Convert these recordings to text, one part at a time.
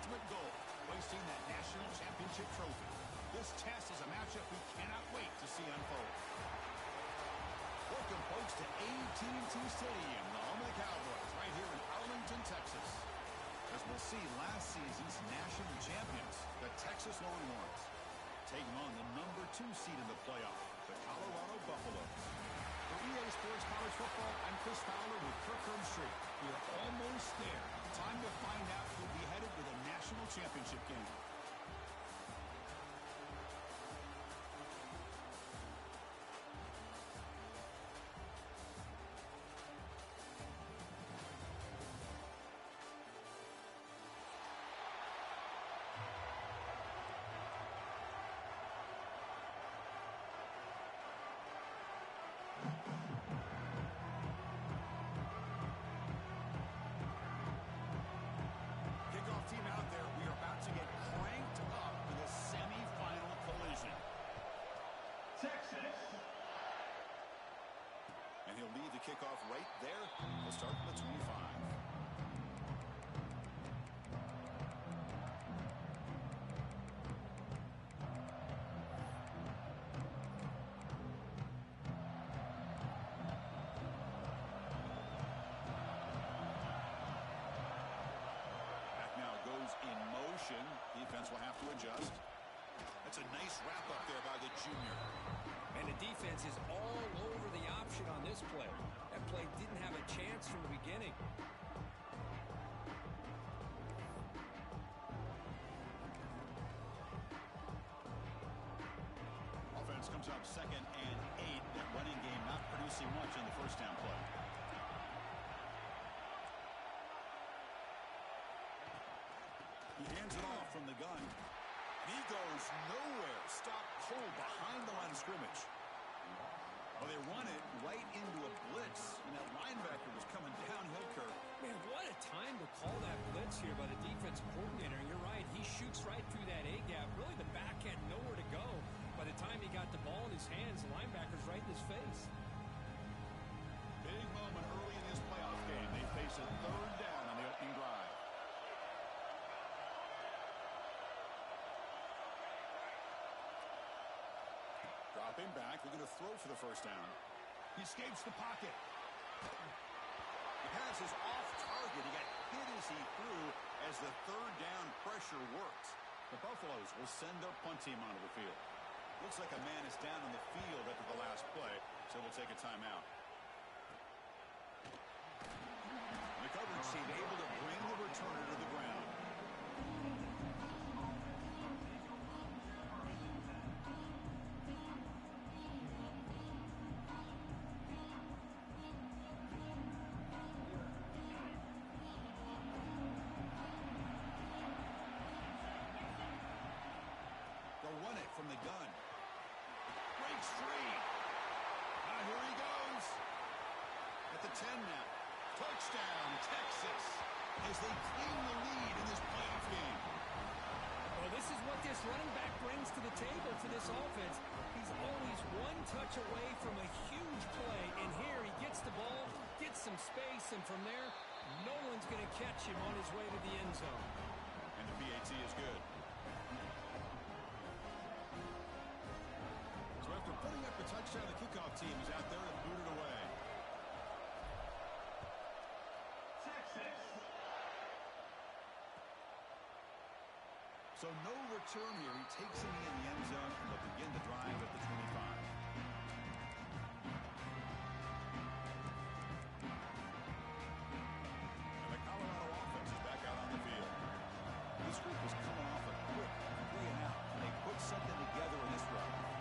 ultimate goal, hoisting that national championship trophy. This test is a matchup we cannot wait to see unfold. Welcome, folks, to AT&T Stadium, the home of the Cowboys, right here in Arlington, Texas. As we'll see last season's national champions, the Texas Longhorns, taking on the #2 seed in the playoff, the Colorado Buffaloes. For EA Sports College Football, I'm Chris Fowler with Kirk Herbstreit. We are almost there. Time to find out who'll be headed to the national championship game. And he'll lead the kickoff right there. We'll start from the 25. Back now goes in motion. Defense will have to adjust. That's a nice wrap up there by the junior. And the defense is all over the option on this play. That play didn't have a chance from the beginning. Offense comes up 2nd and 8. That running game not producing much in the first down play. He hands it off from the gun. He goes nowhere. Stopped cold behind the line of scrimmage. Well, they run it right into a blitz, and that linebacker was coming downhill, Kirk. Man, what a time to call that blitz here by the defensive coordinator. And you're right, he shoots right through that A-gap. Really, the back had nowhere to go. By the time he got the ball in his hands, the linebacker's right in his face. Big moment early in this playoff game. They face a 3rd down on the opening drive. Dropping back, looking to throw for the first down. He escapes the pocket. The pass is off target. He got hit as he threw as the 3rd down pressure works. The Buffaloes will send their punt team onto the field. Looks like a man is down on the field after the last play, so we'll take a timeout. The coverage team able to bring the returner to the ground. From the gun. Breaks free. Here he goes. At the 10 now. Touchdown, Texas, as they claim the lead in this playoff game. Well, this is what this running back brings to the table for this offense. He's always one touch away from a huge play, and here he gets the ball, gets some space, and from there, no one's going to catch him on his way to the end zone. And the PAT is good. So after putting up the touchdown, the kickoff team is out there and booted away. Texas. So no return here. He takes it in the end zone, and they'll begin the drive at the 25. And the Colorado offense is back out on the field. This group was coming off a quick 3-and-out, and they put something together in this run.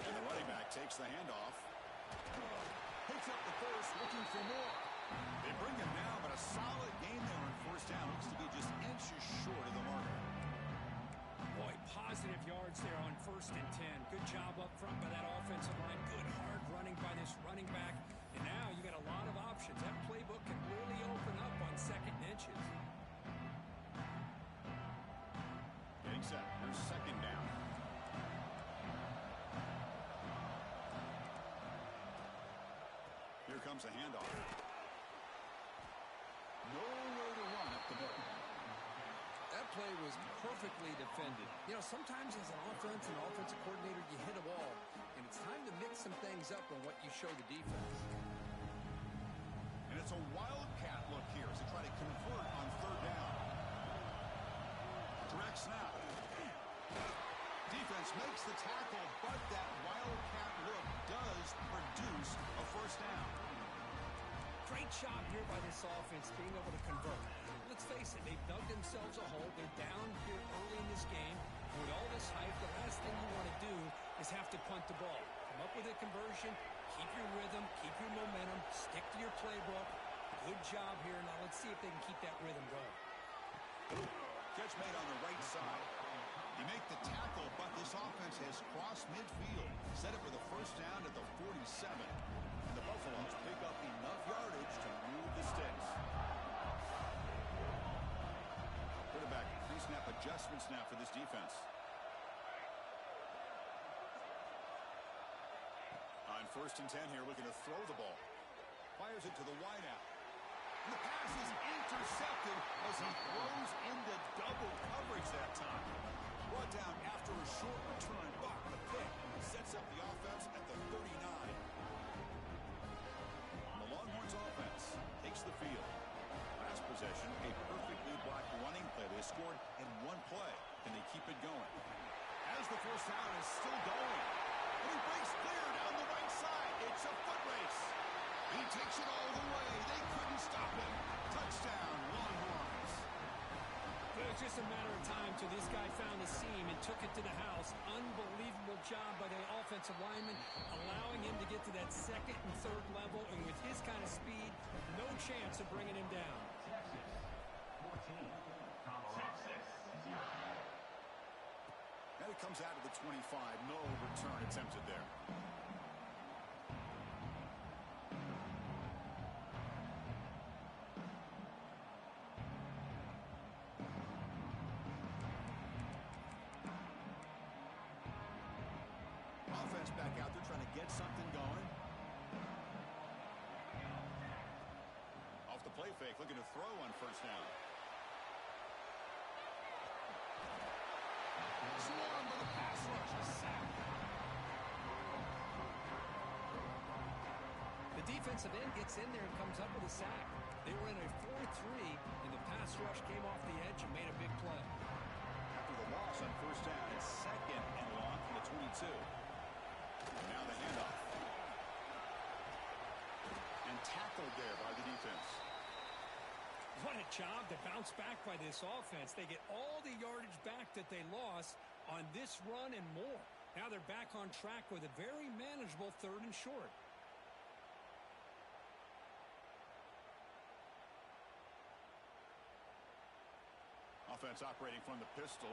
And the running back takes the handoff. Picks up the first, looking for more. They bring him down, but a solid game there on 1st down. Looks to be just inches short of the marker. Boy, positive yards there on 1st and 10. Good job up front by that offensive line. Good hard running by this running back. And now you got a lot of options. That playbook can really open up on 2nd and inches. Getting set. Here's 2nd down. Here comes a handoff. Nowhere to run up the middle. play was perfectly defended. You know, sometimes as an offensive coordinator, you hit a wall, and it's time to mix some things up on what you show the defense. And it's a wildcat look here as they try to convert on third down. Direct snap. Defense makes the tackle, but that wildcat look does produce a first down. Great job here by this offense being able to convert. Let's face it, they've dug themselves a hole. They're down here early in this game. And with all this hype, the last thing you want to do is have to punt the ball. Come up with a conversion, keep your rhythm, keep your momentum, stick to your playbook. Good job here. Now let's see if they can keep that rhythm going. Catch made on the right side. You make the tackle, but this offense has crossed midfield. Set it for the first down at the 47. And the Buffaloes pick up enough yardage to move the sticks. Quarterback pre-snap adjustment snap for this defense. On 1st and 10 here, looking to throw the ball. Fires it to the wideout. And the pass is intercepted as he throws into double coverage that time. Brought down after a short return, but the pick sets up the offense at the 39. And the Longhorns offense takes the field. Last possession, a perfectly blocked running play. They scored in one play. Can they keep it going? As the first down is still going. And he breaks clear down the right side. It's a foot race. He takes it all the way. They couldn't stop him. Touchdown, Longhorns. It was just a matter of time till this guy found the seam and took it to the house. Unbelievable job by the offensive lineman, allowing him to get to that second and third level. And with his kind of speed, no chance of bringing him down. And it comes out of the 25. No return attempted there. Offense back out there trying to get something going. Off the play fake, looking to throw on first down. Swarmed by the pass rush, a sack. The defensive end gets in there and comes up with a sack. They were in a 4-3, and the pass rush came off the edge and made a big play. After the loss on first down, it's 2nd and long from the 22. And now the handoff. And tackled there by the defense. What a job to bounce back by this offense. They get all the yardage back that they lost on this run and more. Now they're back on track with a very manageable 3rd and short. Offense operating from the pistol.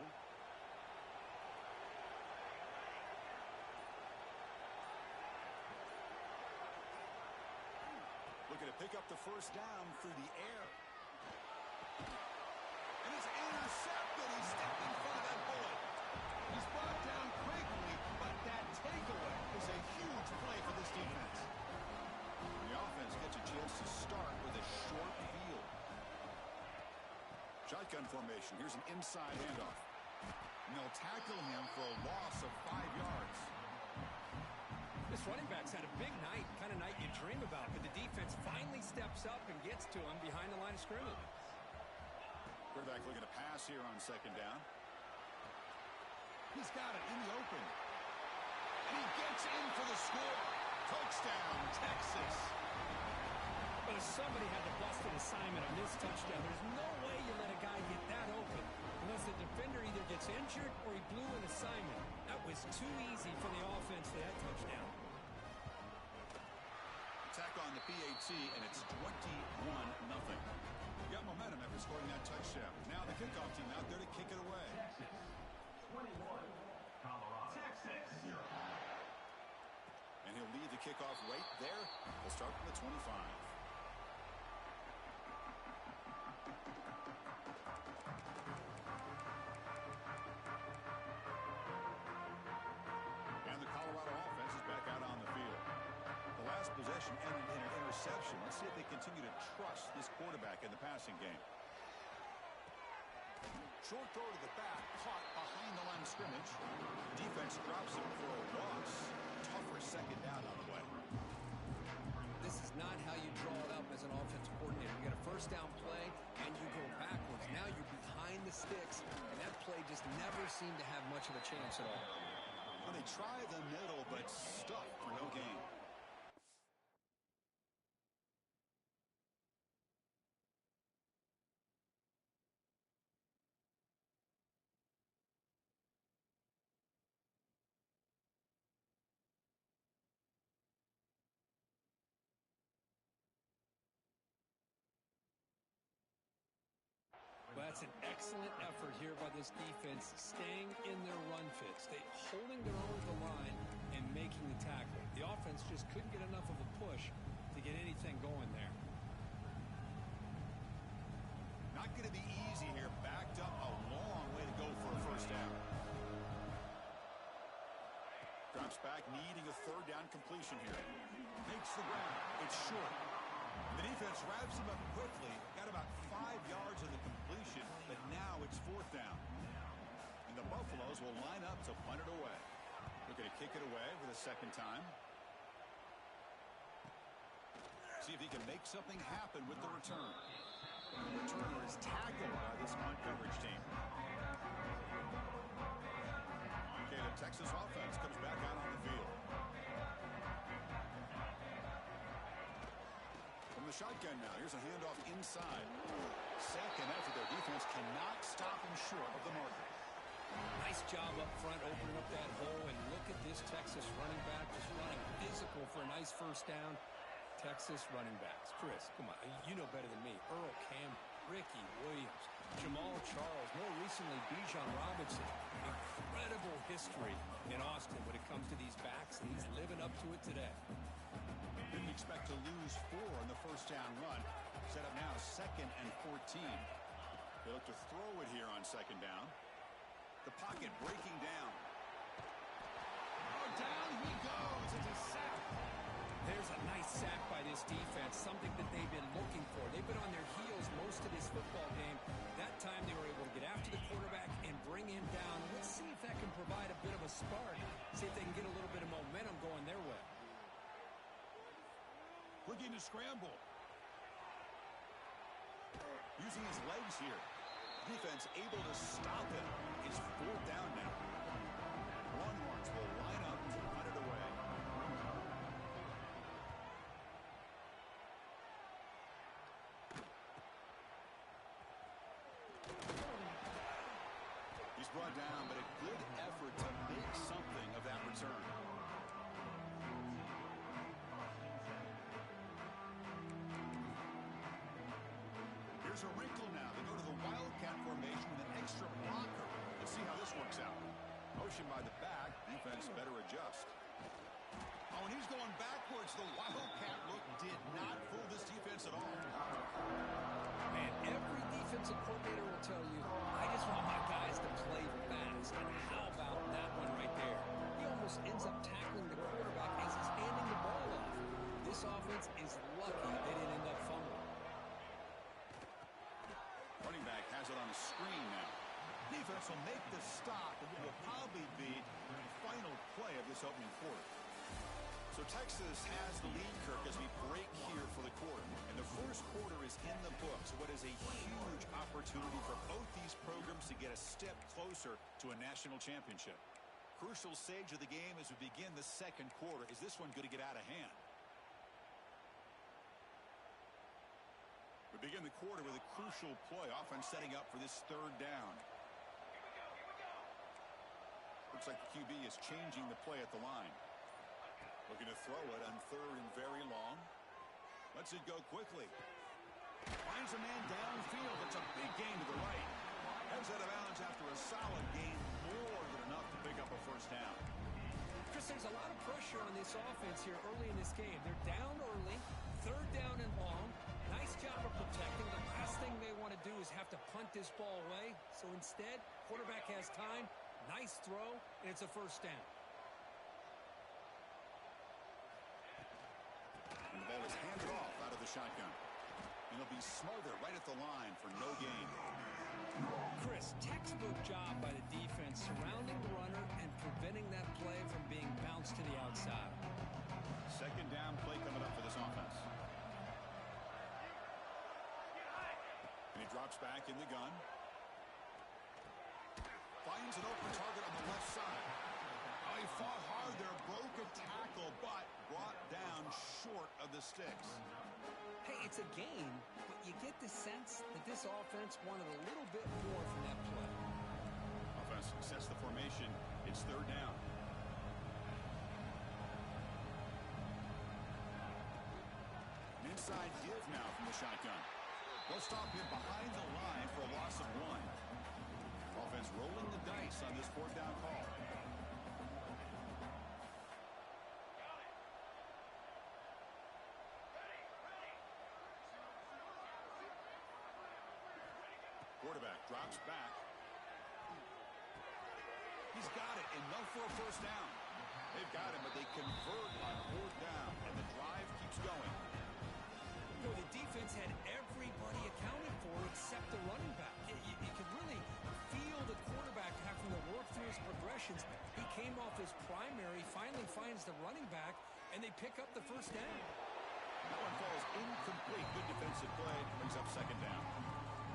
Looking to pick up the first down through the air. And it's intercepted. He stepped in front of that bullet. He's brought down quickly, but that takeaway is a huge play for this defense. And the offense gets a chance to start with a short field. Shotgun formation. Here's an inside handoff. And they'll tackle him for a loss of 5 yards. This running back's had a big night, kind of night you dream about, but the defense finally steps up and gets to him behind the line of scrimmage. Quarterback looking to pass here on 2nd down. He's got it in the open. And he gets in for the score. Touchdown, Texas. But if somebody had to bust an assignment on this touchdown, there's no way you let a guy get that open unless the defender either gets injured or he blew an assignment. That was too easy for the offense for that touchdown. Attack on the PAT, and it's 21-0. Got momentum after scoring that touchdown. Now the kickoff team out there to kick it away. Texas, 21, Colorado. Texas. And he'll lead the kickoff right there. We'll start from the 25. And the Colorado offense is back out on the field. The last possession ended in an interception. Let's see if they continue to trust this quarterback in the passing game. Short throw to the back, caught behind the line of scrimmage. Defense drops him for a loss. Tougher second down on the way. This is not how you draw it up as an offensive coordinator. You get a first down play, and you go backwards. Now you're behind the sticks, and that play just never seemed to have much of a chance at all. Well, they try the middle, but stuck for no gain. Well, that's an excellent effort here by this defense, staying in their run fits, holding their own at the line and making the tackle. The offense just couldn't get enough of a push to get anything going there. Not going to be easy here. Backed up a long way to go for a first down. Drops back, needing a third down completion here. Makes the ground. It's short. The defense wraps him up quickly. Got about 5 yards of the completion, but now it's fourth down. And the Buffaloes will line up to punt it away. Looking to kick it away for the second time. See if he can make something happen with the return. The returner is tackled by this punt coverage team. Okay, the Texas offense comes back out on the field. From the shotgun now, here's a handoff inside. Second effort, their defense cannot stop him short of the marker. Nice job up front, opening up that hole, and look at this Texas running back just running physical for a nice first down. Texas running backs. Chris, come on, you know better than me. Earl Campbell, Ricky Williams, Jamal Charles, more recently Bijan Robinson. Incredible history in Austin when it comes to these backs, and he's living up to it today. Didn't expect to lose 4 on the first down run. Set up now 2nd and 14. They look to throw it here on second down. The pocket breaking down. Oh, down he goes. It's a sack. There's a nice sack by this defense, something that they've been looking for. They've been on their heels most of this football game. That time they were able to get after the quarterback and bring him down. Let's see if that can provide a bit of a spark. See if they can get a little bit of momentum going their way. Looking to scramble. Using his legs here. Defense able to stop him. It's fourth down now. Longhorns will line up to punt it away. He's brought down, but a good effort to make something of that return. Here's a wrinkle now. They go to the Wildcat formation with an extra blocker. Let's see how this works out. Motion by the back. Defense better adjust. Oh, and he's going backwards. The Wildcat look did not fool this defense at all. Man, every defensive coordinator will tell you, I just want my guys to play fast. And how about that one right there? He almost ends up tackling the quarterback as he's handing the ball off. This offense is lucky they didn't end up fumbling. Running back has it on the screen now. Defense will make the stop, and what will probably be the final play of this opening quarter. So Texas has the lead, Kirk, as we break here for the quarter. And the first quarter is in the books. What is a huge opportunity for both these programs to get a step closer to a national championship. Crucial stage of the game as we begin the second quarter. Is this one going to get out of hand? We begin the quarter with a crucial play. Offense setting up for this third down. Looks like the QB is changing the play at the line. Looking to throw it on third and very long. Lets it go quickly. Finds a man downfield. It's a big gain to the right. Heads out of bounds after a solid gain. More than enough to pick up a first down. Chris, there's a lot of pressure on this offense here early in this game. They're down early, third down and long. Nice job of protecting. The last thing they want to do is have to punt this ball away. So instead, quarterback has time. Nice throw, and it's a first down. And the ball is handed off out of the shotgun. And he'll be smothered right at the line for no gain. Chris, textbook job by the defense surrounding the runner and preventing that play from being bounced to the outside. Second down play coming up for this offense. And he drops back in the gun. Finds an open target on the left side. Oh, he fought hard there, broke a tackle, but brought down short of the sticks. Hey, it's a game, but you get the sense that this offense wanted a little bit more from that play. Offense sets the formation. It's third down. An inside give now from the shotgun. They'll stop him behind the line for a loss of 1. Offense rolling the dice on this fourth down call. Quarterback drops back. He's got it. Enough for a first down. They've got him, but they convert on fourth down, and the drive keeps going. Boy, the defense had everybody accounted for except the running back. You could really feel the quarterback having to work through his progressions. He came off his primary, finally finds the running back, and they pick up the first down. That one falls incomplete. Good defensive play. Brings up second down.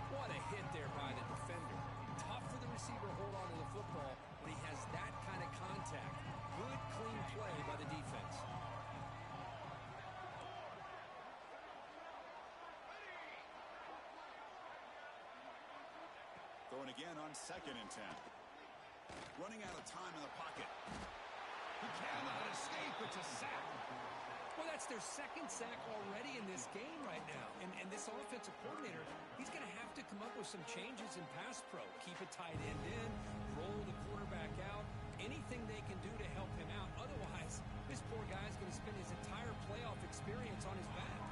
What a hit there by the defender. Tough for the receiver to hold on to the football when he has that kind of contact. Good, clean play by the defense. Throwing again on 2nd and 10. Running out of time in the pocket. He cannot escape. It's a sack. Well, that's their second sack already in this game right now. And this offensive coordinator, he's going to have to come up with some changes in pass pro. Keep a tight end in, roll the quarterback out, anything they can do to help him out. Otherwise, this poor guy's going to spend his entire playoff experience on his back.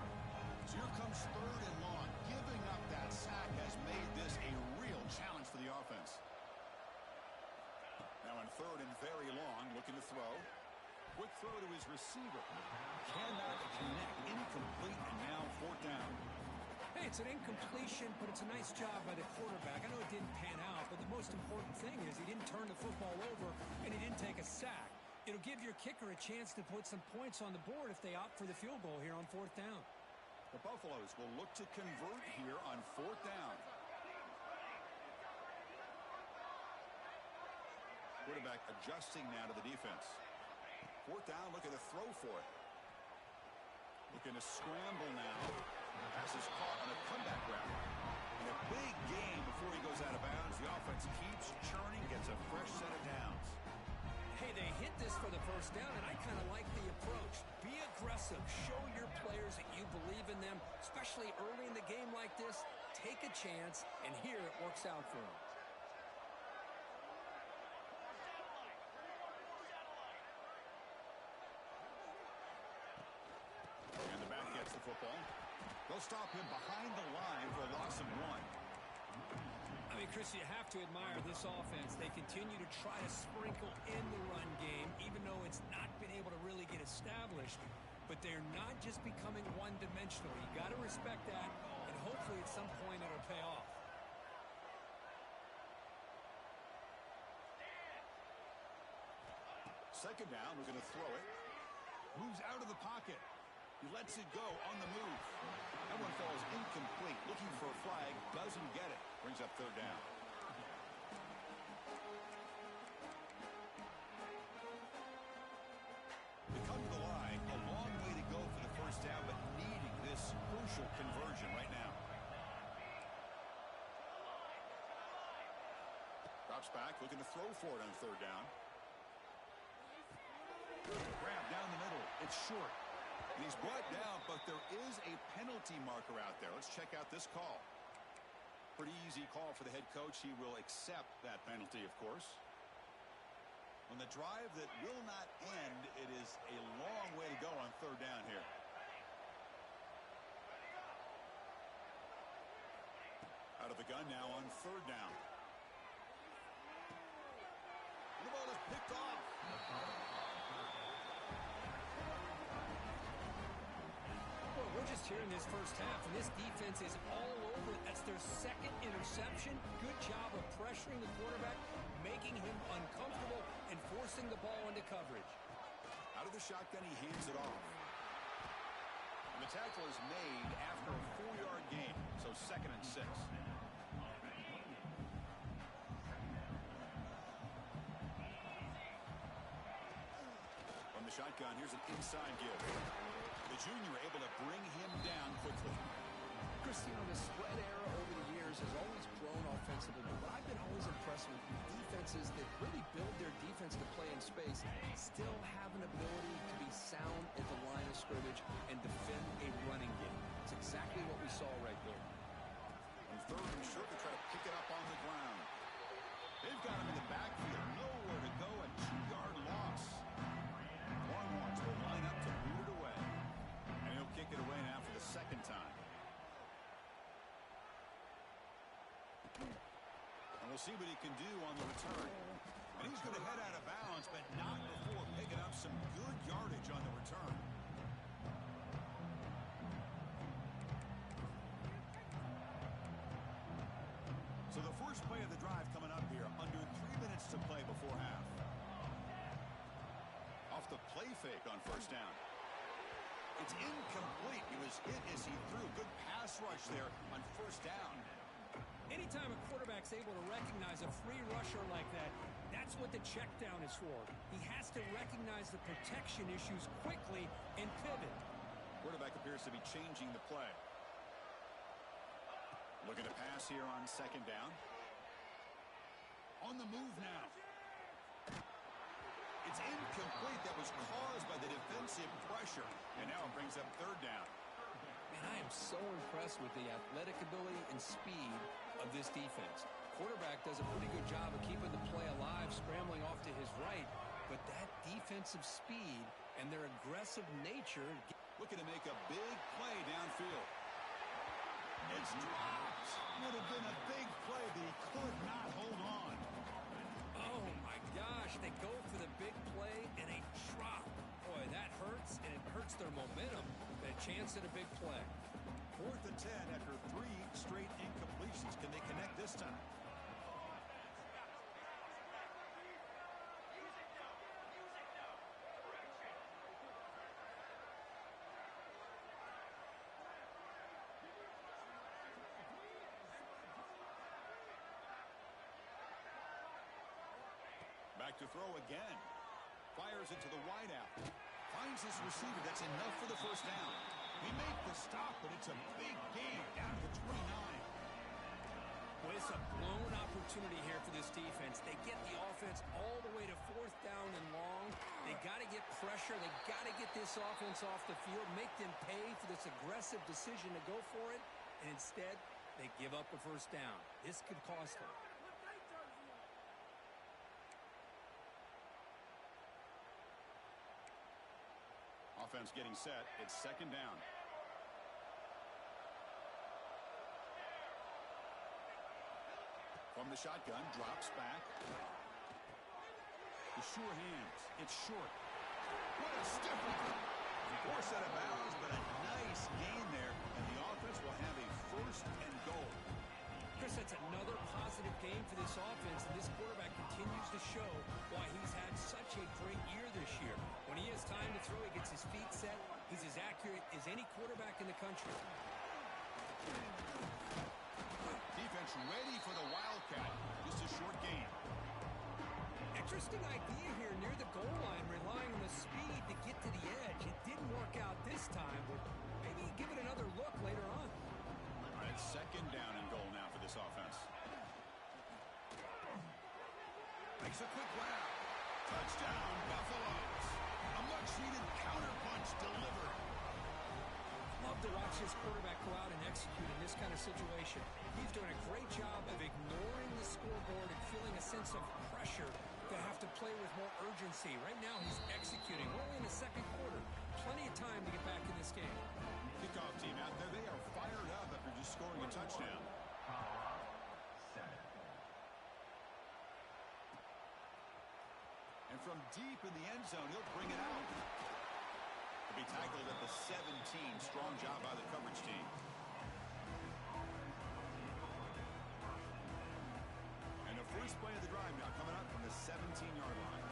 So here comes third and long. Giving up that sack has made this a real challenge for the offense. Now in third and very long, looking to throw. Quick throw to his receiver. Cannot connect. Incomplete, and now fourth down. Hey, it's an incompletion, but it's a nice job by the quarterback. I know it didn't pan out, but the most important thing is he didn't turn the football over, and he didn't take a sack. It'll give your kicker a chance to put some points on the board if they opt for the field goal here on fourth down. The Buffaloes will look to convert here on fourth down. Quarterback adjusting now to the defense. Fourth down, looking to throw for it. Looking to scramble now. Pass is caught on a comeback route. In a big game before he goes out of bounds, the offense keeps churning, gets a fresh set of downs. Hey, they hit this for the first down, and I kind of like the approach. Be aggressive. Show your players that you believe in them, especially early in the game like this. Take a chance, and here it works out for them. And the back gets the football. They'll stop him behind the line for a loss of 1. I mean, Chris, you have to admire this offense. They continue to try to sprinkle in the run game, even though it's not been able to really get established. But they're not just becoming one-dimensional. You got to respect that, and hopefully at some point it'll pay off. Second down, we're going to throw it. Moves out of the pocket. He lets it go on the move. That one falls incomplete. Looking for a flag. Doesn't get it. Brings up third down. They come to the line. A long way to go for the first down, but needing this crucial conversion right now. Drops back, looking to throw for it on third down. Grab down the middle. It's short. And he's brought down, but there is a penalty marker out there. Let's check out this call. Pretty easy call for the head coach. He will accept that penalty, of course. On the drive that will not end, it is a long way to go on third down here. Out of the gun now on third down. The ball is picked off. Well, what We're just here in this first half, and this defense is all over it. That's their second interception. Good job of pressuring the quarterback, making him uncomfortable, and forcing the ball into coverage. Out of the shotgun, he hands it off. And the tackle is made after a 4-yard gain, so 2nd and 6. From the shotgun, here's an inside give. The junior able to bring him down quickly. Christian, the spread era over the years has always grown offensively, but I've been always impressed with defenses that really build their defense to play in space, still have an ability to be sound at the line of scrimmage and defend a running game. It's exactly what we saw right there. And 3rd and short to try to pick it up on the ground. They've got him in the backfield. Nowhere to go. A 2-yard loss. Longhorns will line up to boot it away. And he'll kick it away now for the 2nd time. And we'll see what he can do on the return. And he's going to head out of bounds, but not before picking up some good yardage on the return. So the first play of the drive coming up here, under 3 minutes to play before half. Off the play fake on 1st down. It's incomplete. He was hit as he threw. Good pass rush there on 1st down. Anytime a quarterback's able to recognize a free rusher like that, that's what the check down is for. He has to recognize the protection issues quickly and pivot. Quarterback appears to be changing the play. Looking to pass here on 2nd down. On the move now. It's incomplete. That was caused by the defensive pressure. And now it brings up 3rd down. And I am so impressed with the athletic ability and speed of this defense. Quarterback does a pretty good job of keeping the play alive, scrambling off to his right. But that defensive speed and their aggressive nature. Looking to make a big play downfield. It's dropped. Would have been a big play, but he could not hold on. Oh, my gosh. They go for the big play, and they drop. Boy, that hurts, and it hurts their momentum. A chance at a big play. 4th and 10 after 3 straight incompletions. Can they connect this time? Back to throw again. Fires into the wideout. Finds his receiver. That's enough for the 1st down. He made the stop, but it's a big gain down to 29. Well, it's a blown opportunity here for this defense. They get the offense all the way to 4th down and long. They got to get pressure. They got to get this offense off the field, make them pay for this aggressive decision to go for it, and instead they give up the 1st down. This could cost them. Offense getting set. It's 2nd down. From the shotgun, drops back. The sure hands. It's short. What a stiff one. Forced out of bounds, but a nice gain there, and the offense will have a 1st and goal. Chris, that's another positive game for this offense, and this quarterback continues to show why he's had such a great year this year. When he has time to throw, he gets his feet set. He's as accurate as any quarterback in the country. Defense ready for the Wildcat. Just a short gain. Interesting idea here near the goal line, relying on the speed to get to the edge. It didn't work out this time, but maybe give it another look later on. All right, 2nd down and goal now for this offense. Makes a quick route. Touchdown, Buffaloes. A much-needed counterpunch delivered. Love to watch this quarterback go out and execute in this kind of situation. He's doing a great job of ignoring the scoreboard and feeling a sense of pressure to have to play with more urgency. Right now, he's executing. We're only in the 2nd quarter. Plenty of time to get back in this game. Kickoff team out there. They are fired up after just scoring a touchdown. And from deep in the end zone, he'll bring it out. The He tackled at the 17. Strong job by the coverage team. And the first play of the drive now coming up from the 17-yard line.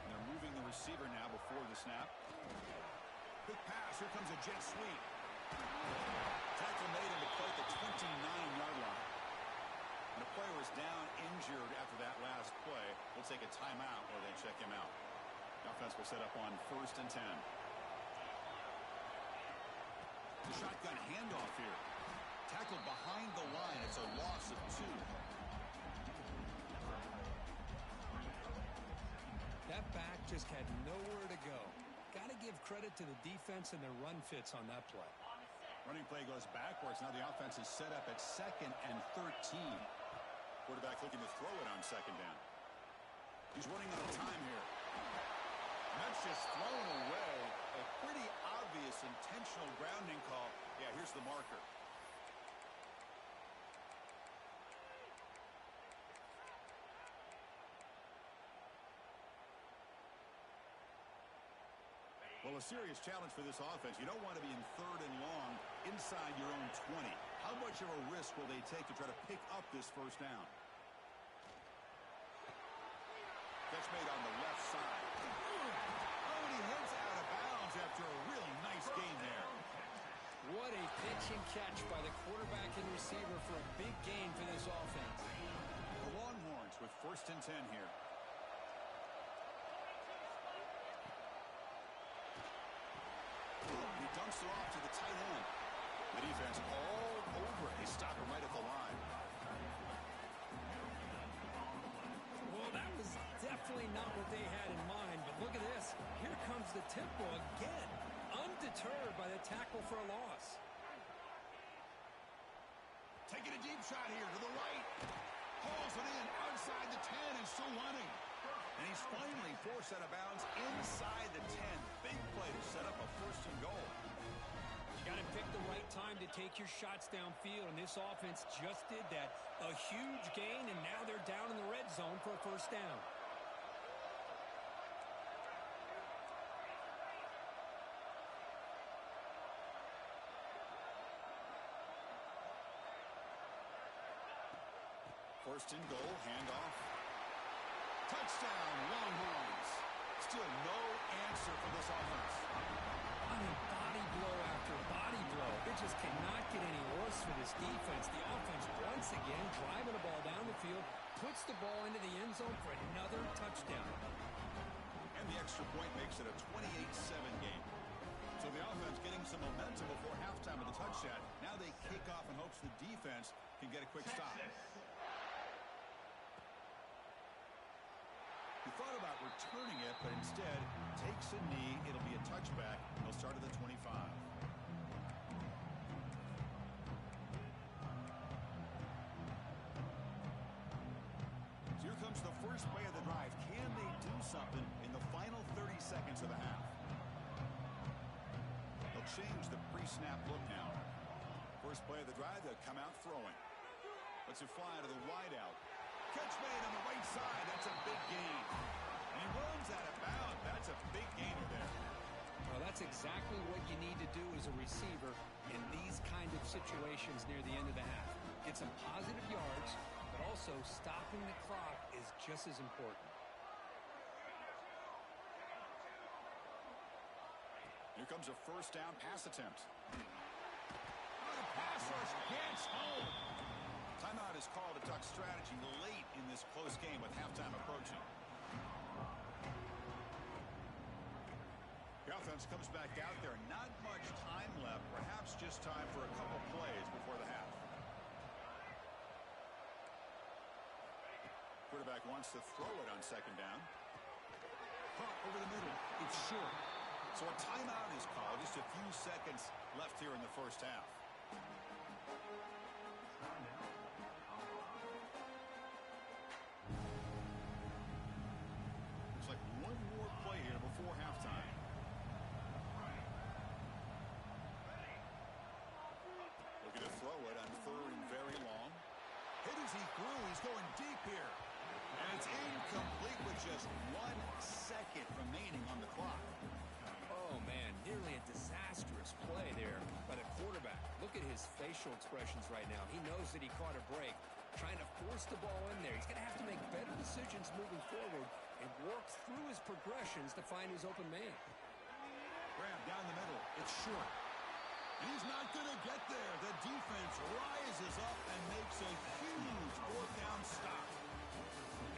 And they're moving the receiver now before the snap. Quick pass. Here comes a jet sweep. Tackle made him to play at the 29-yard line. And the player was down injured after that last play. We'll take a timeout while they check him out. The offense will set up on 1st and 10. The shotgun handoff here. Tackled behind the line. It's a loss of 2. That back just had nowhere to go. Got to give credit to the defense and their run fits on that play. Running play goes backwards. Now the offense is set up at 2nd and 13. Quarterback looking to throw it on 2nd down. He's running out of time here. And that's just thrown away. A pretty obvious intentional grounding call. Yeah, here's the marker. Well, a serious challenge for this offense. You don't want to be in 3rd and long inside your own 20. How much of a risk will they take to try to pick up this 1st down? Catch made on the left side. Oh, and he heads out of bounds after a really nice gain there. What a pitch and catch by the quarterback and receiver for a big gain for this offense. The Longhorns with 1st and 10 here. He dumps it off to the tight end. The defense all over it. They stop him right at the line. Well, that was definitely not what they had in mind, but look at this. Here comes the tempo again, undeterred by the tackle for a loss. Taking a deep shot here to the right. Hauls it in outside the 10 and still running. And he's finally forced out of bounds inside the 10. Big play to set up a 1st and goal. You got to pick the right time to take your shots downfield, and this offense just did that. A huge gain, and now they're down in the red zone for a 1st down. First and goal, handoff. Touchdown, Longhorns. Still no answer for this offense. I mean, body blow after body blow. It just cannot get any worse for this defense. The offense, once again, driving the ball down the field, puts the ball into the end zone for another touchdown. And the extra point makes it a 28-7 game. So the offense getting some momentum before halftime with the touchdown. Now they kick off in hopes the defense can get a quick stop. He thought about returning it, but instead takes a knee. It'll be a touchback. He'll start at the 25. So here comes the first play of the drive. Can they do something in the final 30 seconds of the half? They'll change the pre-snap look now. First play of the drive, they'll come out throwing. Lets it fly to the wideout. Catch made on the right side. That's a big gain. And he runs out of bounds. That's a big gainer there. Well, that's exactly what you need to do as a receiver in these kind of situations near the end of the half. Get some positive yards, but also stopping the clock is just as important. Here comes a 1st down pass attempt. Oh, the pass rush gets home. Timeout is called to Duck strategy late in this close game with halftime approaching. The offense comes back out there. Not much time left. Perhaps just time for a couple plays before the half. Quarterback wants to throw it on 2nd down. Pump over the middle. It's short. So a timeout is called. Just a few seconds left here in the 1st half. Looks like one more play here before halftime. Looking to throw it on 3rd and very long. Hit as he threw. He's going deep here. And it's incomplete with just 1 second remaining on the clock. Oh, man, nearly a disastrous play there by the quarterback. Look at his facial expressions right now. He knows that he caught a break, trying to force the ball in there. He's going to have to make better decisions moving forward and work through his progressions to find his open man. Grab down the middle. It's short. He's not going to get there. The defense rises up and makes a huge fourth down stop.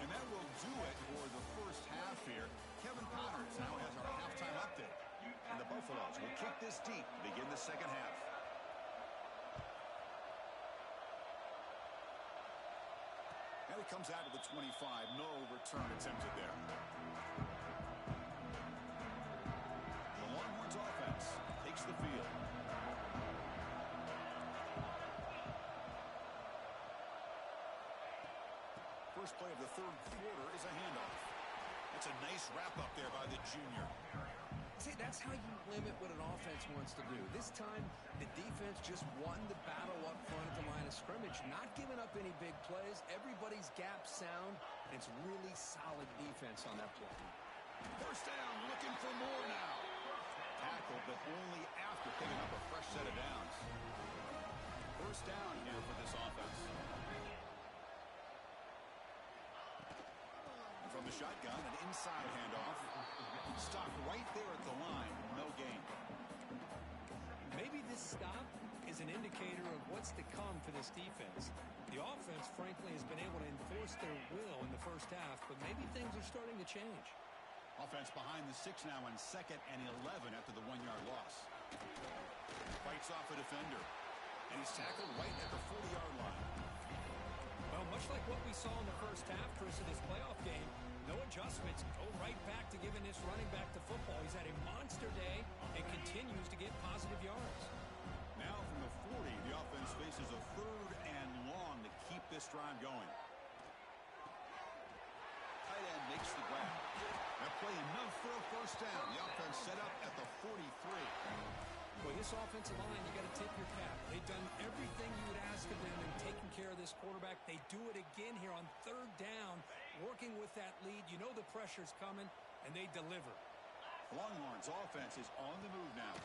And that will do it for the first half here. Kevin Connors now has our halftime update. And the Buffaloes will kick this deep to begin the second half. And it comes out to the 25. No return attempted there. The Longhorns offense takes the field. First play of the third quarter is a handoff. That's a nice wrap-up there by the junior. See, that's how you limit what an offense wants to do. This time, the defense just won the battle up front at the line of scrimmage, not giving up any big plays. Everybody's gap sound, and it's really solid defense on that play. First down, looking for more now. Tackled, but only after picking up a fresh set of downs. First down here for this offense. From the shotgun, an inside handoff. Stopped right there at the line. No gain. Maybe this stop is an indicator of what's to come for this defense. The offense, frankly, has been able to enforce their will in the first half, but maybe things are starting to change. Offense behind the 6 now on 2nd and 11 after the 1-yard loss. Fights off a defender. And he's tackled right at the 40-yard line. Well, much like what we saw in the first half, Chris, of this playoff game, no adjustments. Go right back to giving this running back to football. He's had a monster day and continues to get positive yards. Now from the 40, the offense faces a 3rd and long to keep this drive going. Tight end makes the grab. That play enough for a first down. The offense set up at the 43. Well, this offensive line, you got to tip your cap. They've done everything you would ask of them in taking care of this quarterback. They do it again here on 3rd down, working with that lead. You know the pressure's coming, and they deliver. Longhorns offense is on the move now.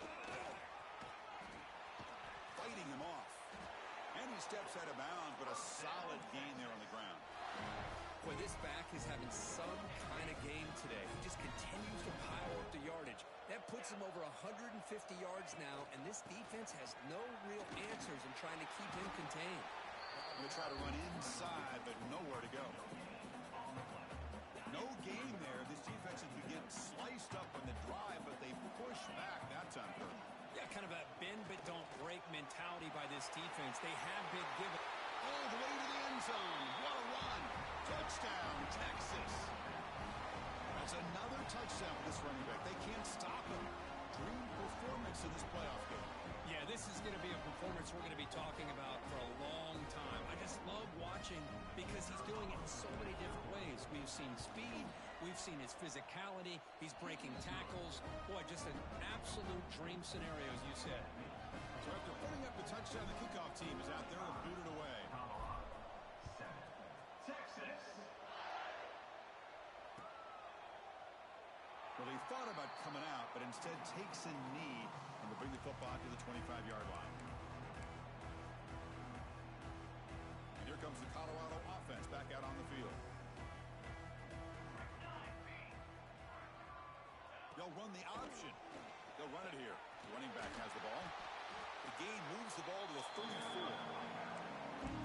Fighting him off. And he steps out of bounds, but a solid gain there on the ground. Boy, this back is having some kind of game today. He just continues to pile up the yardage. That puts him over 150 yards now, and this defense has no real answers in trying to keep him contained. Going to try to run inside, but nowhere to go. No gain there. This defense could get sliced up on the drive, but they push back that time, Kirk. Yeah, kind of a bend but don't break mentality by this defense. They have been given. All the way to the end zone. What a run. Touchdown, Texas. That's another touchdown for this running back. They can't stop him. Dream performance in this playoff game. Yeah, this is going to be a performance we're going to be talking about for a long time. I just love watching because he's doing it in so many different ways. We've seen speed. We've seen his physicality. He's breaking tackles. Boy, just an absolute dream scenario, as you said. So after putting up the touchdown, the kickoff team is out there and booted away. Texas. Well, he thought about coming out, but instead takes a knee and will bring the football to the 25-yard line. And here comes the Colorado offense back out on the field. They'll run the option. They'll run it here. The running back has the ball. The gain moves the ball to the 34.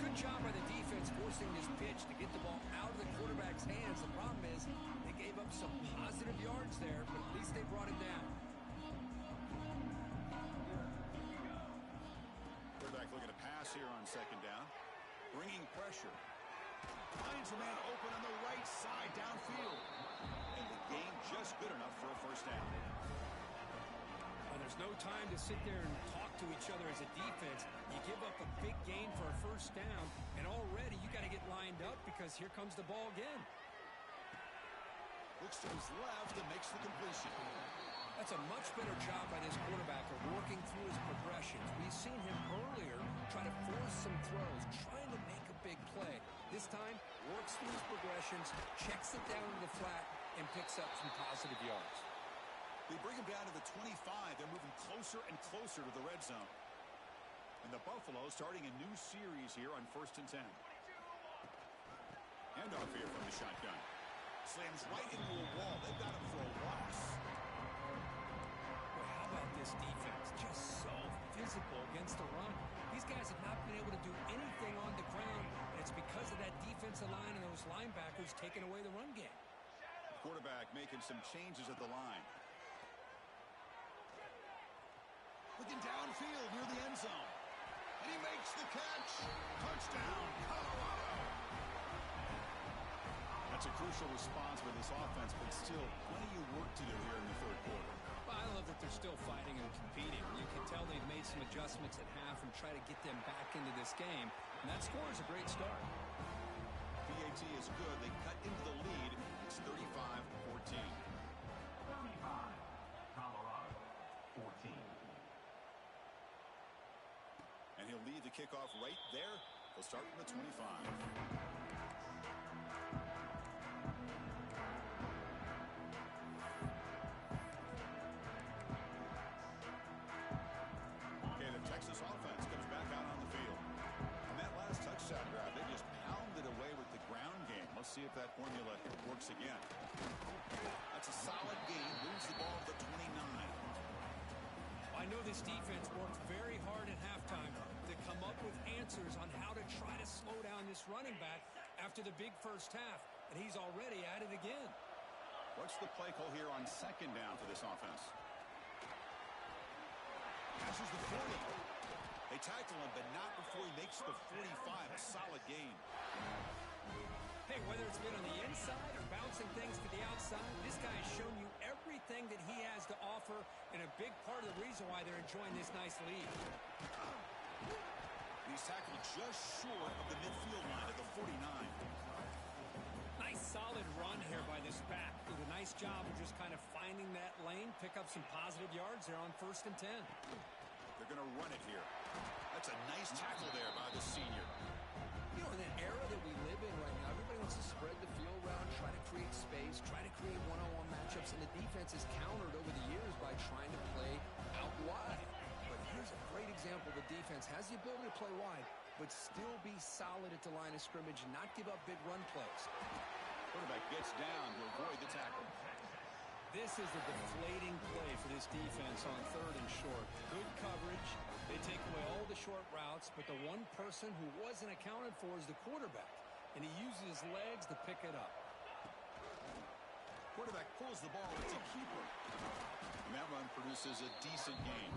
Good job by the defense forcing this pitch to get the ball out of the quarterback's hands. The problem is they gave up some positive yards there, but at least they brought it down. Quarterback looking to pass here on 2nd down. Bringing pressure. Finds a man open on the right side downfield. And the gain just good enough for a first down. Well, there's no time to sit there and talk to each other as a defense. You give up a big gain for a first down, and already you got to get lined up because here comes the ball again. Looks to his left and makes the completion. That's a much better job by this quarterback of working through his progressions. We've seen him earlier try to force some throws, trying to make a big play. This time, works through his progressions, checks it down to the flat, and picks up some positive yards. They bring him down to the 25. They're moving closer and closer to the red zone. And the Buffalo starting a new series here on 1st and 10. Handoff here from the shotgun. Slams right into a wall. They've got him for a loss. Boy, how about this defense? Just so physical against the run. These guys have not been able to do anything on the ground, and it's because of that defensive line and those linebackers taking away the run game. Quarterback making some changes at the line. Looking downfield near the end zone. And he makes the catch. Touchdown, Colorado. That's a crucial response for this offense, but still plenty of work to do here in the third quarter. I love that they're still fighting and competing. You can tell they've made some adjustments at half and try to get them back into this game. And that score is a great start. PAT is good. They cut into the lead. It's 35-14. 35, Colorado, 14. And he'll lead the kickoff right there. He'll start from the 25. Okay, the Texas offense comes back out on the field. And that last touchdown drive, they just pounded away with the ground game. Let's see if that formula works again. That's a solid gain. Moves the ball to the 29. I know this defense worked very hard at halftime to come up with answers on how to try to slow down this running back after the big first half, and he's already at it again. What's the play call here on 2nd down for this offense? Passes the 40. They tackle him, but not before he makes the 45. A solid gain. Hey, whether it's been on the inside or bouncing things to the outside, this guy has shown you everything that he has to offer, and a big part of the reason why they're enjoying this nice lead. He's tackled just short of the midfield line at the 49. Nice solid run here by this back. Did a nice job of just kind of finding that lane, pick up some positive yards there on 1st and 10. They're going to run it here. That's a nice tackle there by the senior. You know, in an era that we live in right now, everybody wants to spread the field around, try to create space, try to create one-on-one matchups, and the defense is countered over the years by trying to play out wide. But here's a great example. The defense has the ability to play wide, but still be solid at the line of scrimmage and not give up big run plays. Quarterback gets down to avoid the tackle. This is a deflating play for this defense on 3rd and short. Good coverage. They take away all the short routes, but the one person who wasn't accounted for is the quarterback, and he uses his legs to pick it up. Quarterback pulls the ball. It's a keeper. And that run produces a decent gain.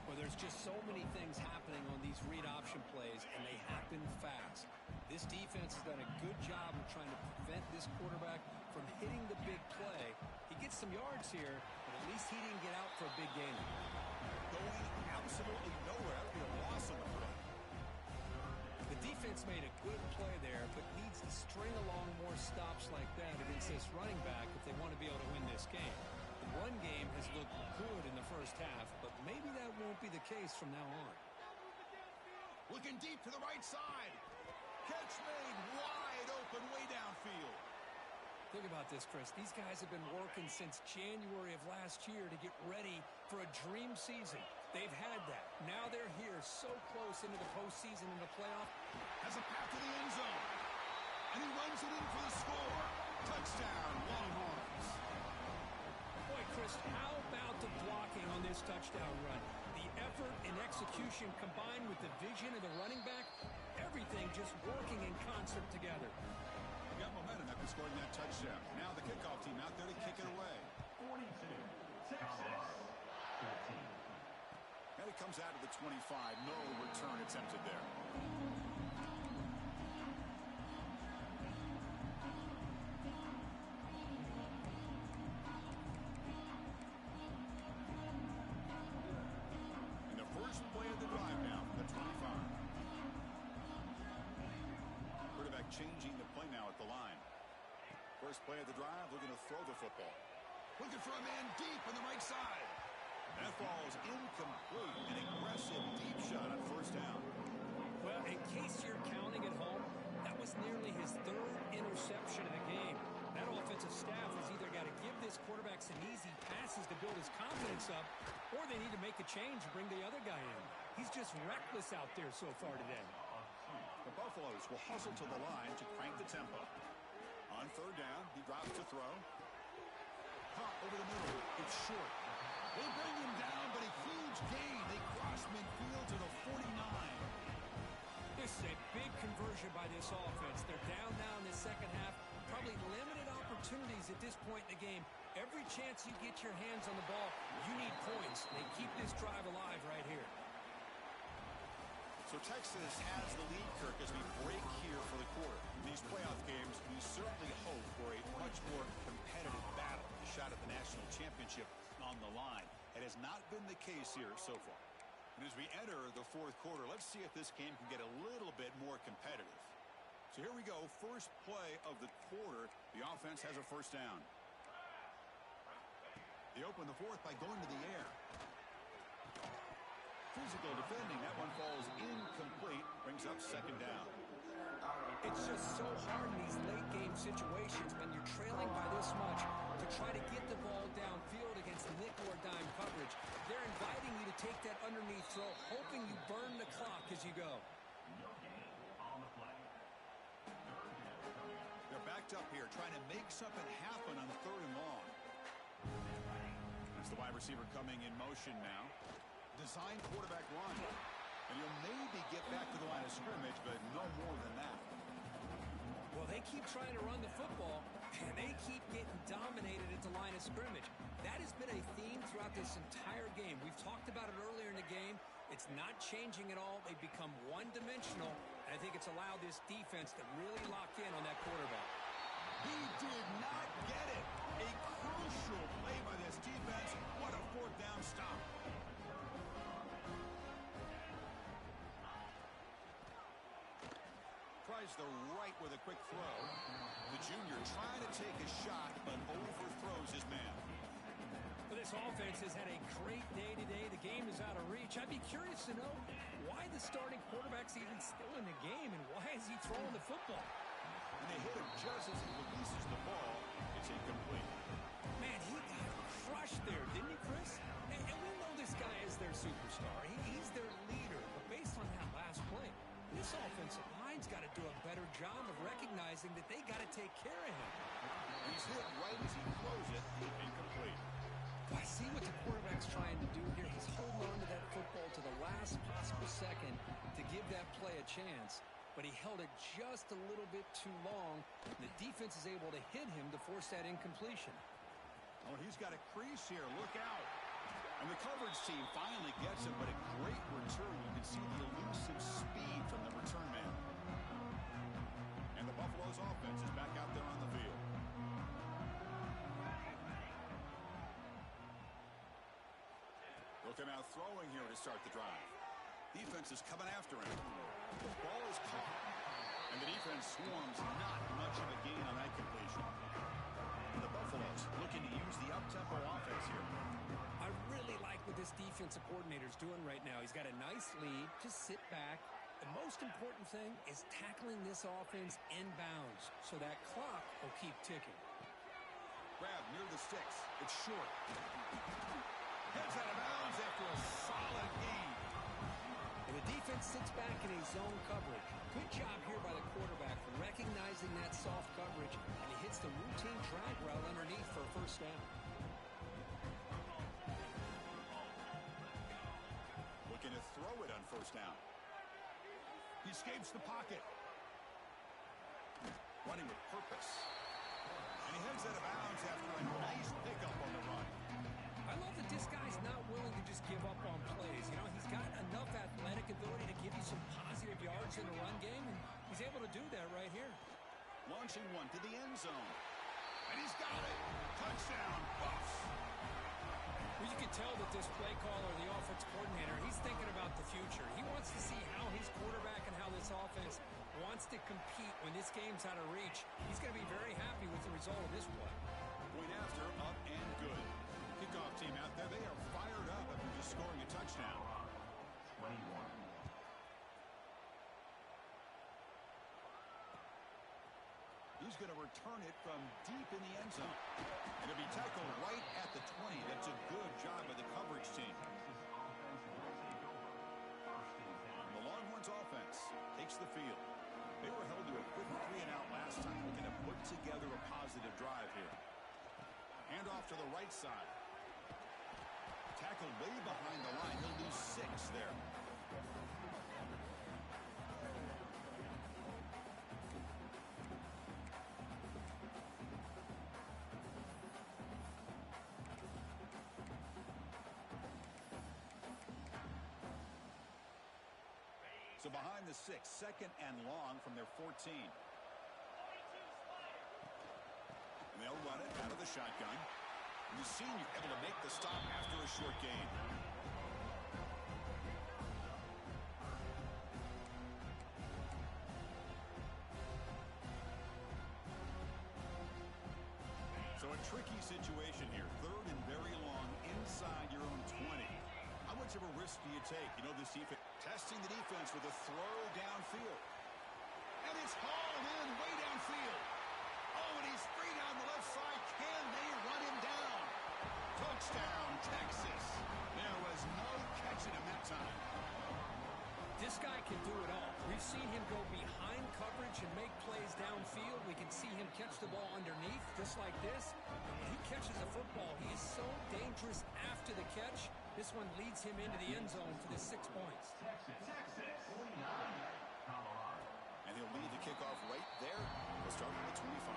Well, there's just so many things happening on these read option plays, and they happen fast. This defense has done a good job of trying to prevent this quarterback from hitting the big play. He gets some yards here, but at least he didn't get out for a big gain. Going absolutely nowhere. That would be a loss on the play. The defense made a good play there, but needs to string along more stops like that against this running back if they want to be able to win this game. The run game has looked good in the first half, but maybe that won't be the case from now on. Looking deep to the right side. Catch made wide open way downfield. Think about this, Chris. These guys have been working since January of last year to get ready for a dream season. They've had that. Now they're here so close into the postseason and the playoff. Has a path to the end zone. And he runs it in for the score. Touchdown, Longhorns. Boy, Chris, how about the blocking on this touchdown run? The effort and execution combined with the vision of the running back, everything just working in concert together. Got momentum after scoring that touchdown. Now the kickoff team out there to kick it away. 42, Texas, 14. And it comes out of the 25. No return attempted there. And the first play of the drive now from the 25. Quarterback changing the play now at the line. First play of the drive, looking to throw the football. Looking for a man deep on the right side. That ball is incomplete. An aggressive deep shot on 1st down. Well, in case you're counting at home, that was nearly his 3rd interception of the game. That offensive staff has either got to give this quarterback some easy pass chances to build his confidence up, or they need to make a change and bring the other guy in. He's just reckless out there so far today. The Buffaloes will hustle to the line to crank the tempo. On third down, he drops to throw. Caught over the middle. It's short. They bring him down, but a huge gain. They cross midfield to the 49. This is a big conversion by this offense. They're down now in the second half. Probably limited opportunities at this point in the game. Every chance you get your hands on the ball, you need points. They keep this drive alive right here. So Texas has the lead, Kirk, as we break here for the quarter. In these playoff games, we certainly hope for a much more competitive battle. A shot at the national championship on the line. It has not been the case here so far. And as we enter the fourth quarter, let's see if this game can get a little bit more competitive. So here we go. First play of the quarter. The offense has a first down. They open the fourth by going to the air. Physical defending. That one falls incomplete. Brings up second down. It's just so hard in these late game situations when you're trailing by this much to try to get the ball downfield against nickel or dime coverage. They're inviting you to take that underneath throw, hoping you burn the clock as you go. They're backed up here, trying to make something happen on third and long. That's the wide receiver coming in motion now. Design quarterback run. And he'll maybe get back to the line of scrimmage, but no more than that. Well, they keep trying to run the football, and they keep getting dominated at the line of scrimmage. That has been a theme throughout this entire game. We've talked about it earlier in the game. It's not changing at all. They've become one-dimensional, and I think it's allowed this defense to really lock in on that quarterback. He did not get it. A crucial play by this defense. What a fourth down stop. Tries the right with a quick throw. The junior trying to take a shot, but overthrows his man. Well, this offense has had a great day today. The game is out of reach. I'd be curious to know why the starting quarterback's even still in the game, and why is he throwing the football? And they hit him just as he releases the ball. It's incomplete. Man, he got crushed there, didn't he, Chris? And we know this guy is their superstar. He's their leader. But based on that last play, this offensive line's got to do a better job of recognizing that they got to take care of him. He's hit right as he throws it. Incomplete. Well, I see what the quarterback's trying to do here. He's holding on to that football to the last possible second to give that play a chance. But he held it just a little bit too long. The defense is able to hit him to force that incompletion. Oh, he's got a crease here. Look out. And the coverage team finally gets him, but a great return. You can see the elusive speed from the return man. And the Buffalo's offense is back out there on the field. Looking out throwing here to start the drive. Defense is coming after him. The ball is caught. And the defense swarms not much of a gain on that completion. And the Buffaloes looking to use the up-tempo offense here. I really like what this defensive coordinator's doing right now. He's got a nice lead. Just sit back. The most important thing is tackling this offense inbounds so that clock will keep ticking. Grab near the sticks. It's short. Heads out of bounds after a solid gain. And the defense sits back in a zone coverage. Good job here by the quarterback recognizing that soft coverage, and he hits the routine drag route underneath for a first down. Looking to throw it on first down. He escapes the pocket. Running with purpose. And he heads out of bounds after a nice pickup on the run. I love that this guy's not willing to just give up on plays. You know, he's got enough athletic ability to give you some positive yards in the run game, and he's able to do that right here. Launching one to the end zone. And he's got it. Touchdown, Buffs. Well, you can tell that this play caller, the offense coordinator, he's thinking about the future. He wants to see how his quarterback and how this offense wants to compete when this game's out of reach. He's going to be very happy with the result of this play. Point after, up and good. Kickoff team out there, they are fired up after just scoring a touchdown. 21. He he's going to return it from deep in the end zone. And it'll be tackled right at the 20. That's a good job by the coverage team. The Longhorns offense takes the field. They were held to a quick 3-and-out last time. Looking to put together a positive drive here. Hand off to the right side. Tackled way behind the line. He'll lose 6 there. So behind the 6, second and long from their 14. And they'll run it out of the shotgun. And the senior able to make the stop after a short gain. So a tricky situation here. Third and very long inside your own 20. How much of a risk do you take? You know, this defense testing the defense with a throw downfield. And it's hauled in way downfield. Oh, and he's free down the left side. Can they run him down? Touchdown, Texas. There was no catching him that time. This guy can do it all. We've seen him go behind coverage and make plays downfield. We can see him catch the ball underneath, just like this. When he catches a football, he is so dangerous after the catch. This one leads him into the end zone for the 6 points. Texas, 49, Colorado. And he'll lead the kickoff right there. We'll start with the 25.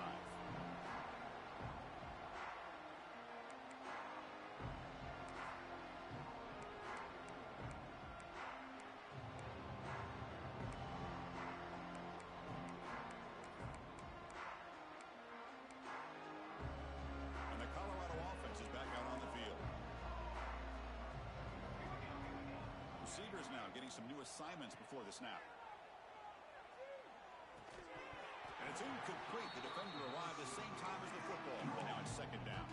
And the Colorado offense is back out on the field. Receivers now getting some new assignments before the snap. And it's incomplete. The defender arrived the same time as the football. And now it's second down.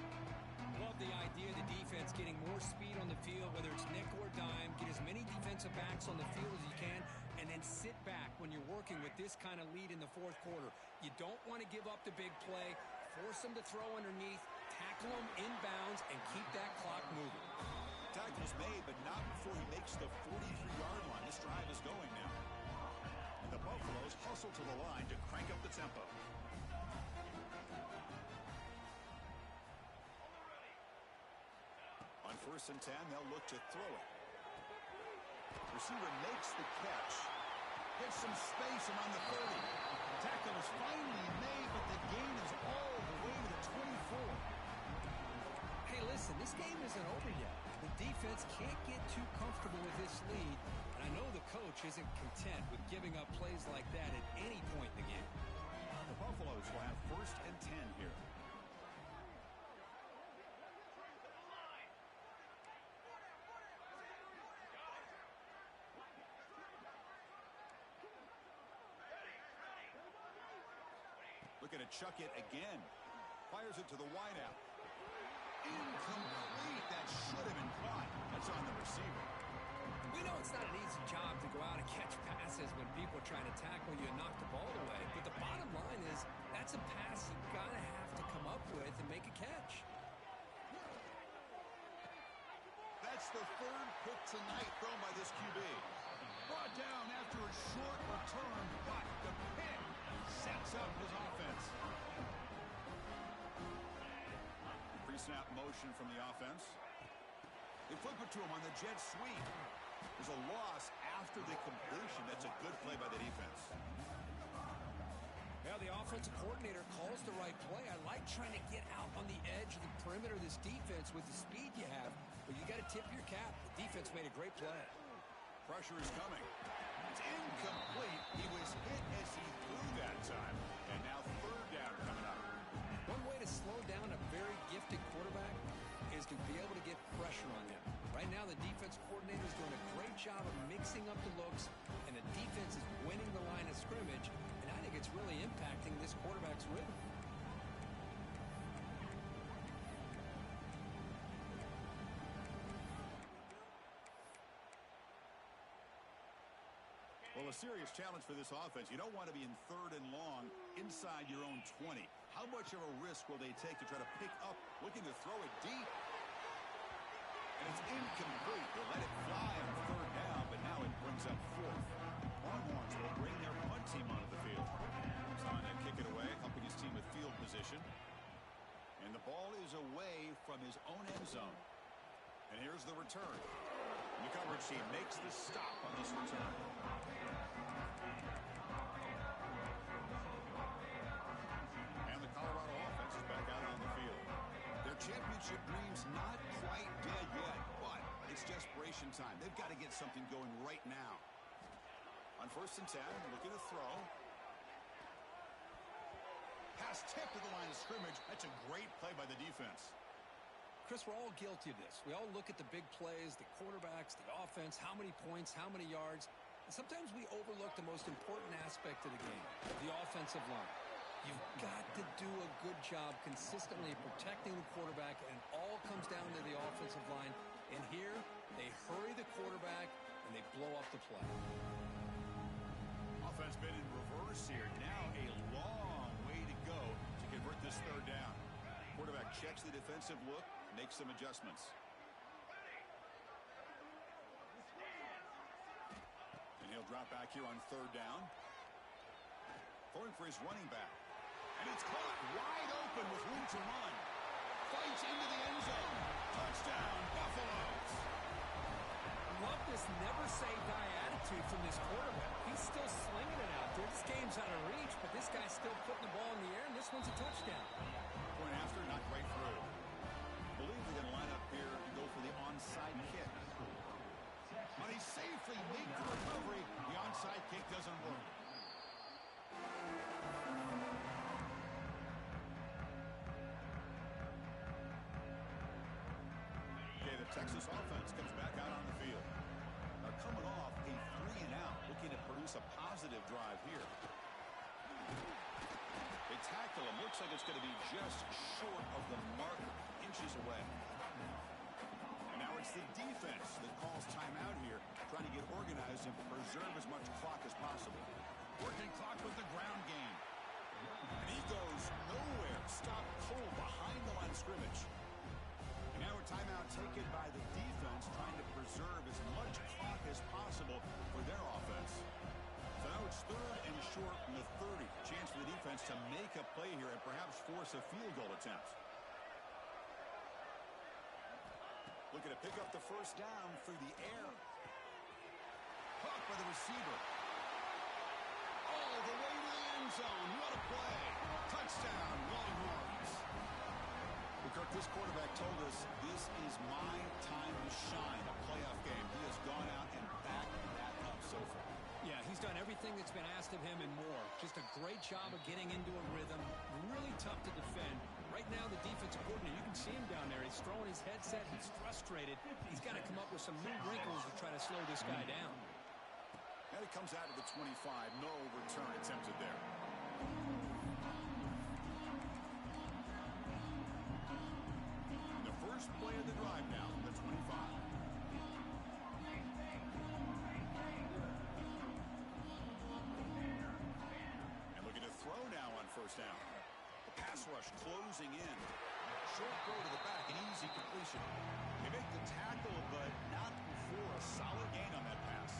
Love the idea of the defense getting more speed on the field, whether it's nickel or dime. Get as many defensive backs on the field as you can, and then sit back when you're working with this kind of lead in the fourth quarter. You don't want to give up the big play. Force them to throw underneath, tackle them inbounds, and keep that clock moving. Tackle's made, but not before he makes the 43-yard line. This drive is going now. And the Buffaloes hustle to the line to crank up the tempo. On 1st and 10, they'll look to throw it. Receiver makes the catch. Gets some space around the 30. Tackle is finally made, but the gain is all the way to the 24. Hey, listen, this game isn't over yet. The defense can't get too comfortable with this lead, and I know the coach isn't content with giving up plays like that at any point in the game. The Buffaloes will have 1st and 10 here. Looking to chuck it again. Fires it to the wideout. Incomplete. That should have been caught. That's on the receiver. We know it's not an easy job to go out and catch passes when people are trying to tackle you and knock the ball away. But the bottom line is that's a pass you got to have to come up with and make a catch. That's the 3rd pick tonight thrown by this QB. Brought down after a short return, but the pick sets up his offense. Pre-snap motion from the offense. They flip it to him on the jet sweep. There's a loss after the completion. That's a good play by the defense. Well, the offensive coordinator calls the right play. I like trying to get out on the edge of the perimeter of this defense with the speed you have, but you got to tip your cap. The defense made a great play. Pressure is coming. It's incomplete. He was hit as he threw that time. And now 3rd down coming up. One way to slow down a very gifted quarterback is to be able to get pressure on him. Right now, the defense coordinator is doing a great job of mixing up the looks, and the defense is winning the line of scrimmage, and I think it's really impacting this quarterback's rhythm. Well, a serious challenge for this offense. You don't want to be in 3rd and long inside your own 20. How much of a risk will they take to try to pick up, looking to throw it deep? And it's incomplete. They'll let it fly on 3rd down, but now it brings up 4th. Longhorns will bring their punt team onto the field. Trying to kick it away, helping his team with field position. And the ball is away from his own end zone. And here's the return. The coverage team makes the stop on this return. And the Colorado offense is back out on the field. Their championship dreams not quite dead yet, but it's desperation time. They've got to get something going right now. On 1st and 10, looking to throw. Pass tipped to the line of scrimmage. That's a great play by the defense. Chris, we're all guilty of this. We all look at the big plays, the quarterbacks, the offense, how many points, how many yards. And sometimes we overlook the most important aspect of the game, the offensive line. You've got to do a good job consistently protecting the quarterback, and it all comes down to the offensive line. And here, they hurry the quarterback, and they blow up the play. Offense been in reverse here. Now a long way to go to convert this 3rd down. Quarterback checks the defensive look, makes some adjustments. And he'll drop back here on 3rd down. Throwing for his running back. And it's caught wide open with room to run. Fights into the end zone. Touchdown, Buffaloes. Love this never-say-die attitude from this quarterback. He's still slinging it out there. This game's out of reach, but this guy's still putting the ball in the air, and this one's a touchdown. Point after, not right through. Believe they're going to line up here and go for the onside kick. But he safely made the recovery. The onside kick doesn't work. Okay, the Texas offense comes back out on the field. Now coming off a 3-and-out, looking to produce a positive drive here. They tackle him. Looks like it's going to be just short of the marker, inches away. And now it's the defense that calls timeout here, trying to get organized and preserve as much clock as possible. Working clock with the ground game. And he goes nowhere. Stop cold behind the line of scrimmage. And now a timeout taken by the defense, trying to preserve as much clock as possible for their offense. So now it's 3rd and short from the 30. Chance for the defense to make a play here and perhaps force a field goal attempt. Looking to pick up the 1st down through the air. Caught by the receiver. All the way to the end zone. What a play. Touchdown, Longhorns. Kirk, this quarterback told us this is my time to shine, a playoff game. He has gone out and backed that up so far. Yeah, he's done everything that's been asked of him and more. Just a great job of getting into a rhythm. Really tough to defend. Right now, the defensive coordinator, you can see him down there. He's throwing his headset. He's frustrated. He's got to come up with some new wrinkles to try to slow this guy down. And it comes out of the 25. No return attempted there. The first play of the drive now, the 25. And looking to throw now on 1st down. The pass rush closing in. Short throw to the back, an easy completion. They make the tackle, but not before a solid gain on that pass.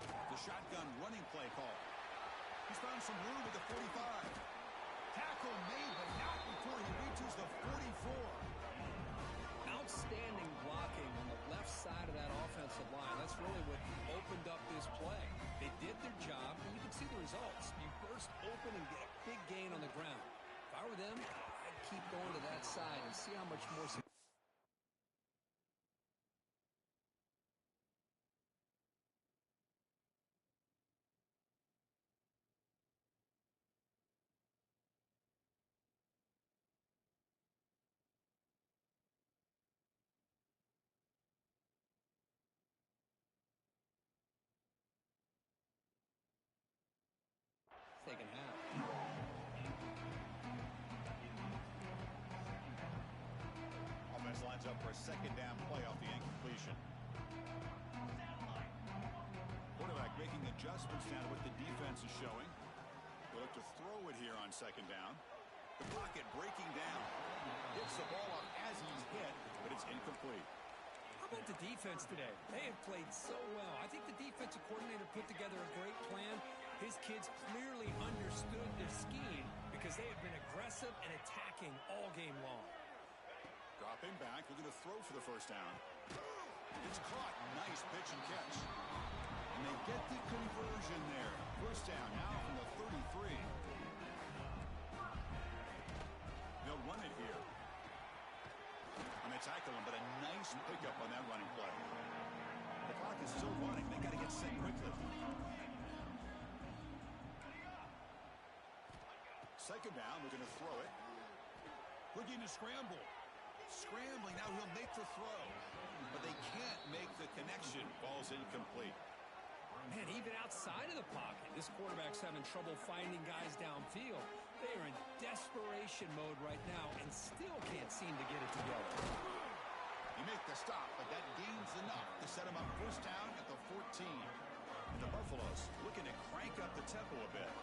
The shotgun running play call. He's found some room at the 45. Tackle made, but not before he reaches the 44. Outstanding blocking on the left side of that offensive line. That's really what opened up this play. They did their job, and you can see the results. You burst open and get a big gain on the ground. If I were them, I'd keep going to that side and see how much more... Second half. Offense lines up for a 2nd down play off the incompletion. Quarterback defense is showing. They'll look to throw it here on second down. The pocket breaking down. Gets the ball up as he's hit, but it's incomplete. How about the defense today? They have played so well. I think the defensive coordinator put together a great plan. His kids clearly understood their scheme because they have been aggressive and attacking all game long. Dropping back, looking to throw for the first down. It's caught. Nice pitch and catch. And they get the conversion there. First down now from the 33. They'll run it here. And they tackle him, but a nice pickup on that running play. The clock is still running. They got to get set quickly. Second down, looking to throw it. Looking to scramble. Scrambling, now he'll make the throw. But they can't make the connection. Ball's incomplete. Man, even outside of the pocket, this quarterback's having trouble finding guys downfield. They are in desperation mode right now and still can't seem to get it together. You make the stop, but that gains enough to set him up first down at the 14. The Buffaloes looking to crank up the tempo a bit.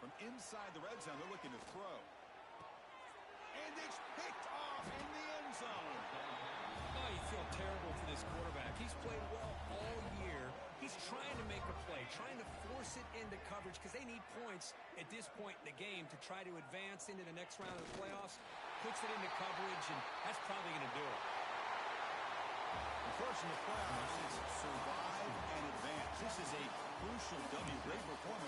From inside the red zone, they're looking to throw. And it's picked off in the end zone. Oh, you feel terrible for this quarterback. He's played well all year. He's trying to make a play, trying to force it into coverage because they need points at this point in the game to try to advance into the next round of the playoffs. Puts it into coverage, and that's probably going to do it. The first in the playoffs is survive and advance. This is a crucial W. Great performance